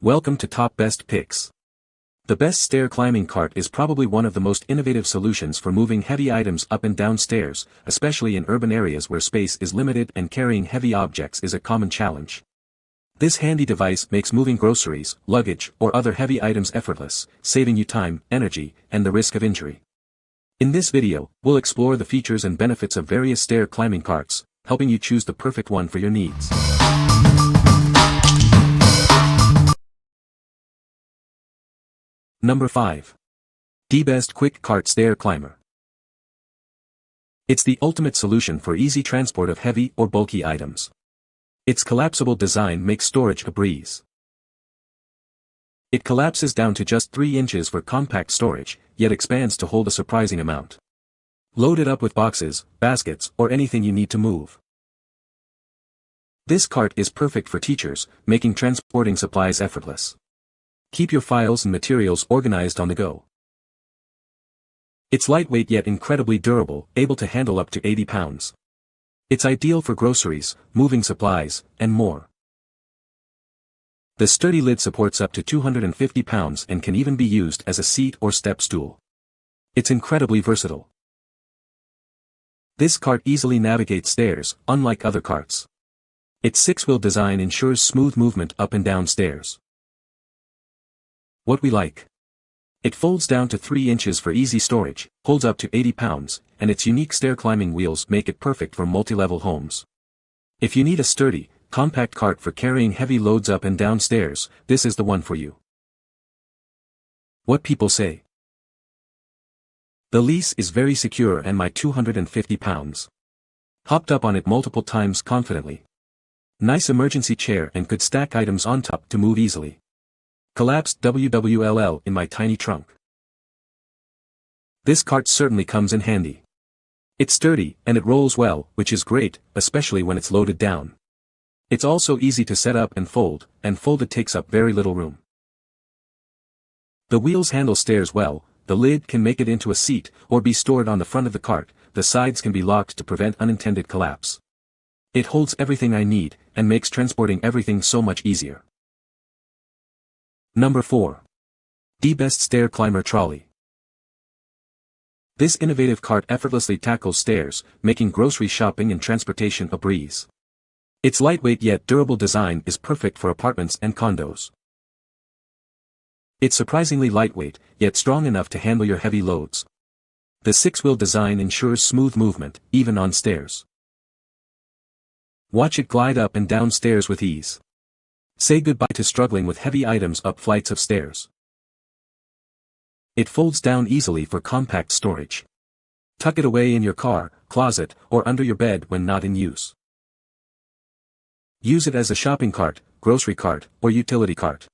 Welcome to Top Best Picks. The BEST stair climbing cart is probably one of the most innovative solutions for moving heavy items up and down stairs, especially in urban areas where space is limited and carrying heavy objects is a common challenge. This handy device makes moving groceries, luggage, or other heavy items effortless, saving you time, energy, and the risk of injury. In this video, we'll explore the features and benefits of various stair climbing carts, helping you choose the perfect one for your needs. Number 5. DBEST Quik Cart Stair Climber. It's the ultimate solution for easy transport of heavy or bulky items. Its collapsible design makes storage a breeze. It collapses down to just 3 inches for compact storage, yet expands to hold a surprising amount. Load it up with boxes, baskets, or anything you need to move. This cart is perfect for teachers, making transporting supplies effortless. Keep your files and materials organized on the go. It's lightweight yet incredibly durable, able to handle up to 80 pounds. It's ideal for groceries, moving supplies, and more. The sturdy lid supports up to 250 pounds and can even be used as a seat or step stool. It's incredibly versatile. This cart easily navigates stairs, unlike other carts. Its 6-wheel design ensures smooth movement up and down stairs. What we like. It folds down to 3 inches for easy storage, holds up to 80 pounds, and its unique stair climbing wheels make it perfect for multi-level homes. If you need a sturdy, compact cart for carrying heavy loads up and down stairs, this is the one for you. What people say. The lease is very secure and my 250 pounds. Hopped up on it multiple times confidently. Nice emergency chair and could stack items on top to move easily. Collapsed WWLL in my tiny trunk. This cart certainly comes in handy. It's sturdy, and it rolls well, which is great, especially when it's loaded down. It's also easy to set up and folded takes up very little room. The wheels handle stairs well, the lid can make it into a seat, or be stored on the front of the cart, the sides can be locked to prevent unintended collapse. It holds everything I need, and makes transporting everything so much easier. Number 4. DBEST Stair Climber Trolley. This innovative cart effortlessly tackles stairs, making grocery shopping and transportation a breeze. Its lightweight yet durable design is perfect for apartments and condos. It's surprisingly lightweight, yet strong enough to handle your heavy loads. The 6-wheel design ensures smooth movement, even on stairs. Watch it glide up and down stairs with ease. Say goodbye to struggling with heavy items up flights of stairs. It folds down easily for compact storage. Tuck it away in your car, closet, or under your bed when not in use. Use it as a shopping cart, grocery cart, or utility cart.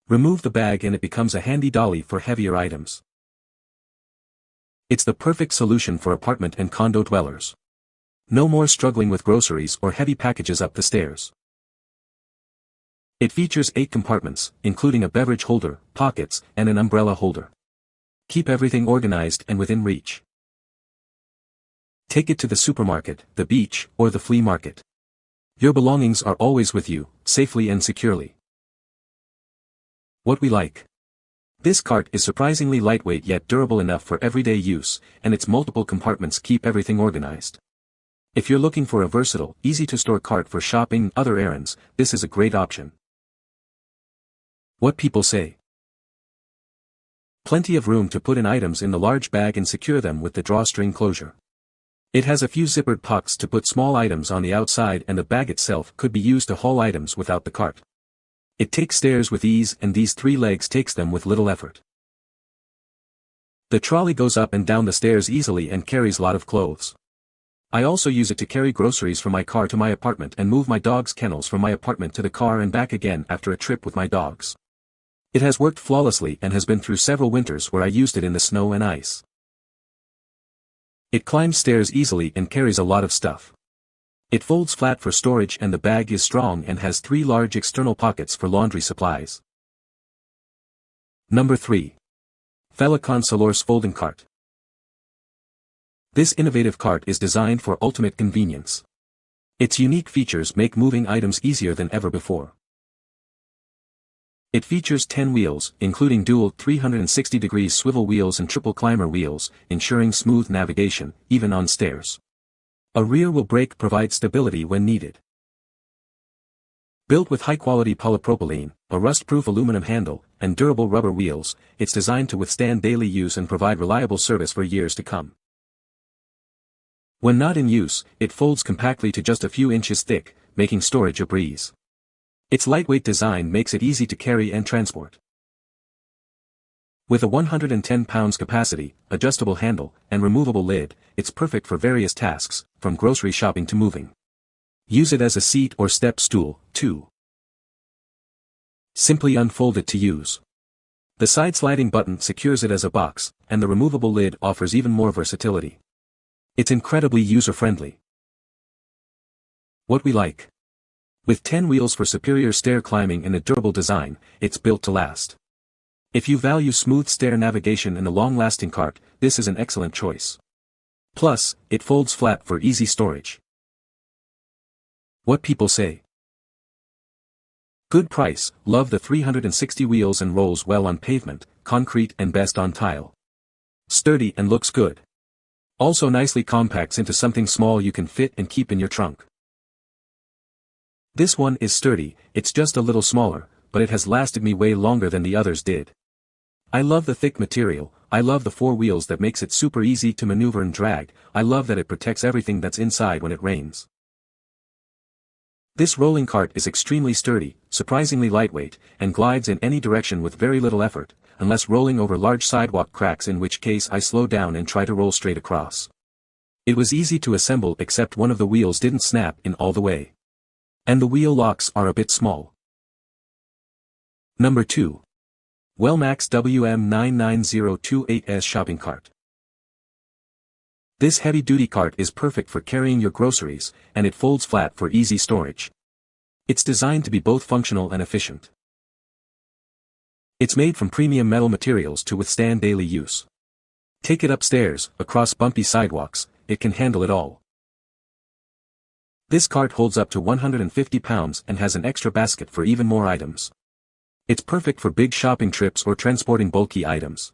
Remove the bag and it becomes a handy dolly for heavier items. It's the perfect solution for apartment and condo dwellers. No more struggling with groceries or heavy packages up the stairs. It features 8 compartments, including a beverage holder, pockets, and an umbrella holder. Keep everything organized and within reach. Take it to the supermarket, the beach, or the flea market. Your belongings are always with you, safely and securely. What we like. This cart is surprisingly lightweight yet durable enough for everyday use, and its multiple compartments keep everything organized. If you're looking for a versatile, easy-to-store cart for shopping and other errands, this is a great option. What people say. Plenty of room to put in items in the large bag and secure them with the drawstring closure. It has a few zippered pockets to put small items on the outside, and the bag itself could be used to haul items without the cart. It takes stairs with ease, and these 3 legs takes them with little effort. The trolley goes up and down the stairs easily and carries a lot of clothes. I also use it to carry groceries from my car to my apartment and move my dog's kennels from my apartment to the car and back again after a trip with my dogs. It has worked flawlessly and has been through several winters where I used it in the snow and ice. It climbs stairs easily and carries a lot of stuff. It folds flat for storage and the bag is strong and has 3 large external pockets for laundry supplies. Number 3. FELICON SELORSS Folding Cart. This innovative cart is designed for ultimate convenience. Its unique features make moving items easier than ever before. It features 10 wheels, including dual 360-degree swivel wheels and triple climber wheels, ensuring smooth navigation, even on stairs. A rear wheel brake provides stability when needed. Built with high-quality polypropylene, a rust-proof aluminum handle, and durable rubber wheels, it's designed to withstand daily use and provide reliable service for years to come. When not in use, it folds compactly to just a few inches thick, making storage a breeze. Its lightweight design makes it easy to carry and transport. With a 110 pounds capacity, adjustable handle, and removable lid, it's perfect for various tasks, from grocery shopping to moving. Use it as a seat or step stool, too. Simply unfold it to use. The side sliding button secures it as a box, and the removable lid offers even more versatility. It's incredibly user-friendly. What we like. With 10 wheels for superior stair climbing and a durable design, it's built to last. If you value smooth stair navigation and a long-lasting cart, this is an excellent choice. Plus, it folds flat for easy storage. What people say. Good price, love the 360 wheels and rolls well on pavement, concrete and best on tile. Sturdy and looks good. Also nicely compacts into something small you can fit and keep in your trunk. This one is sturdy, it's just a little smaller, but it has lasted me way longer than the others did. I love the thick material, I love the 4 wheels that makes it super easy to maneuver and drag, I love that it protects everything that's inside when it rains. This rolling cart is extremely sturdy, surprisingly lightweight, and glides in any direction with very little effort, unless rolling over large sidewalk cracks, in which case I slow down and try to roll straight across. It was easy to assemble except one of the wheels didn't snap in all the way. And the wheel locks are a bit small. Number 2. Wellmax WM99028S Shopping Cart. This heavy-duty cart is perfect for carrying your groceries, and it folds flat for easy storage. It's designed to be both functional and efficient. It's made from premium metal materials to withstand daily use. Take it upstairs, across bumpy sidewalks, it can handle it all. This cart holds up to 150 pounds and has an extra basket for even more items. It's perfect for big shopping trips or transporting bulky items.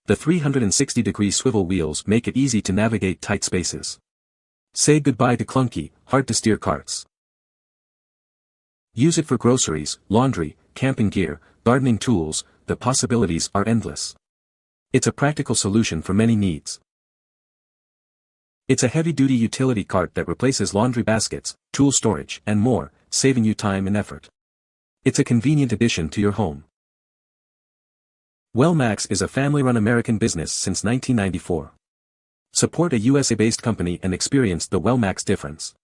The 360-degree swivel wheels make it easy to navigate tight spaces. Say goodbye to clunky, hard-to-steer carts. Use it for groceries, laundry, camping gear, gardening tools, the possibilities are endless. It's a practical solution for many needs. It's a heavy-duty utility cart that replaces laundry baskets, tool storage, and more, saving you time and effort. It's a convenient addition to your home. Wellmax is a family-run American business since 1994. Support a USA-based company and experience the Wellmax difference.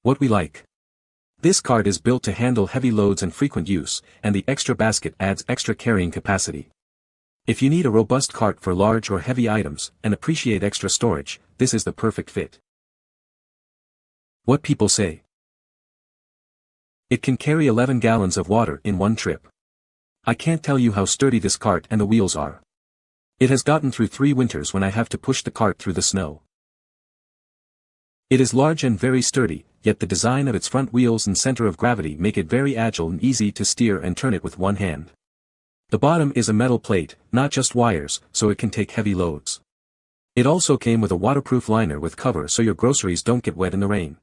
What we like. This cart is built to handle heavy loads and frequent use, and the extra basket adds extra carrying capacity. If you need a robust cart for large or heavy items, and appreciate extra storage, this is the perfect fit. What people say. It can carry 11 gallons of water in one trip. I can't tell you how sturdy this cart and the wheels are. It has gotten through 3 winters when I have to push the cart through the snow. It is large and very sturdy, yet the design of its front wheels and center of gravity make it very agile and easy to steer and turn it with one hand. The bottom is a metal plate, not just wires, so it can take heavy loads. It also came with a waterproof liner with cover so your groceries don't get wet in the rain.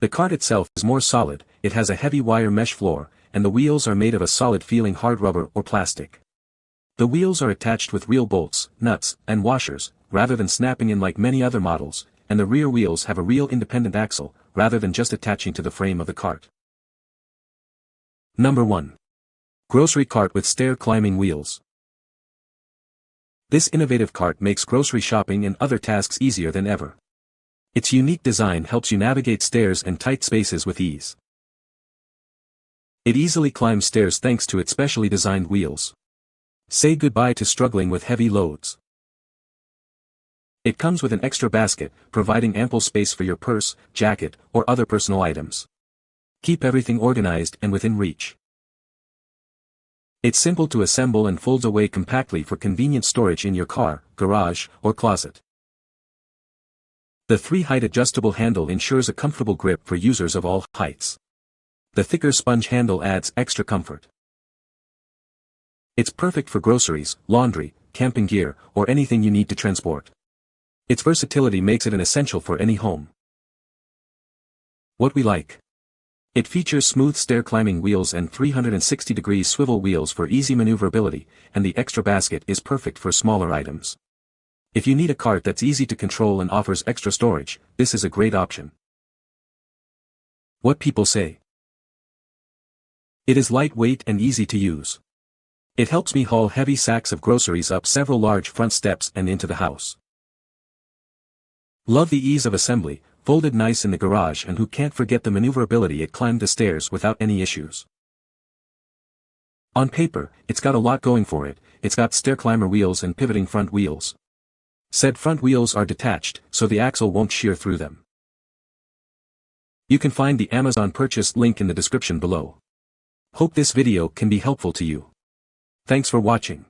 The cart itself is more solid, it has a heavy wire mesh floor, and the wheels are made of a solid-feeling hard rubber or plastic. The wheels are attached with real bolts, nuts, and washers, rather than snapping in like many other models, and the rear wheels have a real independent axle, rather than just attaching to the frame of the cart. Number 1. Grocery cart with stair climbing wheels. This innovative cart makes grocery shopping and other tasks easier than ever. Its unique design helps you navigate stairs and tight spaces with ease. It easily climbs stairs thanks to its specially designed wheels. Say goodbye to struggling with heavy loads. It comes with an extra basket, providing ample space for your purse, jacket, or other personal items. Keep everything organized and within reach. It's simple to assemble and folds away compactly for convenient storage in your car, garage, or closet. The 3-height adjustable handle ensures a comfortable grip for users of all heights. The thicker sponge handle adds extra comfort. It's perfect for groceries, laundry, camping gear, or anything you need to transport. Its versatility makes it an essential for any home. What we like. It features smooth stair climbing wheels and 360-degree swivel wheels for easy maneuverability, and the extra basket is perfect for smaller items. If you need a cart that's easy to control and offers extra storage, this is a great option. What people say. It is lightweight and easy to use. It helps me haul heavy sacks of groceries up several large front steps and into the house. Love the ease of assembly, folded nice in the garage, and who can't forget the maneuverability it climbed the stairs without any issues. On paper, it's got a lot going for it. It's got stair climber wheels and pivoting front wheels. Said front wheels are detached, so the axle won't shear through them. You can find the Amazon purchase link in the description below. Hope this video can be helpful to you. Thanks for watching.